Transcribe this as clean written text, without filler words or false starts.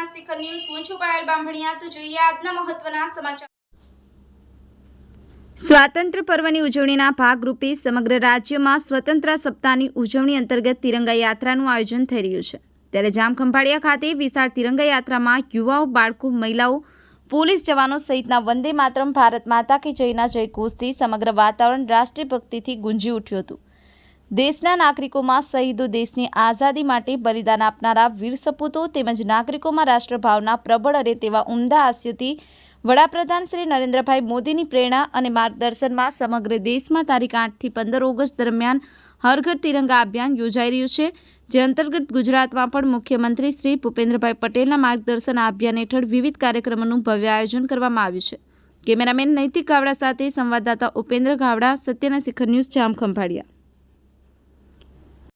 સત્યના શિખર ન્યૂઝ હું છું પાયલ બામણિયા। તો જોઈએ આજના મહત્વના સમાચાર। સ્વાતંત્ર્ય પર્વની ઉજવણીના ભાગરૂપે સમગ્ર રાજ્યમાં સ્વતંત્રતા સપ્તાહની ઉજવણી અંતર્ગત તિરંગા યાત્રાનું આયોજન થઈ રહ્યું છે। ત્યારે જામખંભાળિયા ખાતે વિશાળ તિરંગા યાત્રામાં યુવાઓ, બાળકો, મહિલાઓ, પોલીસ જવાનો સહિતના વંદે માતરમ, ભારત માતા કી જયના જયઘોષથી સમગ્ર વાતાવરણ રાષ્ટ્રીય ભક્તિથી ગુંજી ઉઠ્યું હતું। દેશના નાગરિકોમાં શહીદો, દેશની આઝાદી માટે બલિદાન આપનારા વીર સપૂતો તેમજ નાગરિકોમાં રાષ્ટ્રભાવના પ્રબળ રહે તેવા ઉમદા આશયથી વડાપ્રધાન શ્રી નરેન્દ્રભાઈ મોદીની પ્રેરણા અને માર્ગદર્શનમાં સમગ્ર દેશમાં તારીખ 8 થી 15 ઓગસ્ટ દરમિયાન હર ઘર તિરંગા અભિયાન યોજાઈ રહ્યું છે, જે અંતર્ગત ગુજરાતમાં પણ મુખ્યમંત્રી શ્રી ભૂપેન્દ્રભાઈ પટેલના માર્ગદર્શન આ અભિયાન હેઠળ વિવિધ કાર્યક્રમોનું ભવ્ય આયોજન કરવામાં આવ્યું છે। કેમેરામેન નૈતિક ગાવડા સાથે સંવાદદાતા ઉપેન્દ્ર ગાવડા, સત્યના શિખર ન્યૂઝ, જામખંભાળિયા।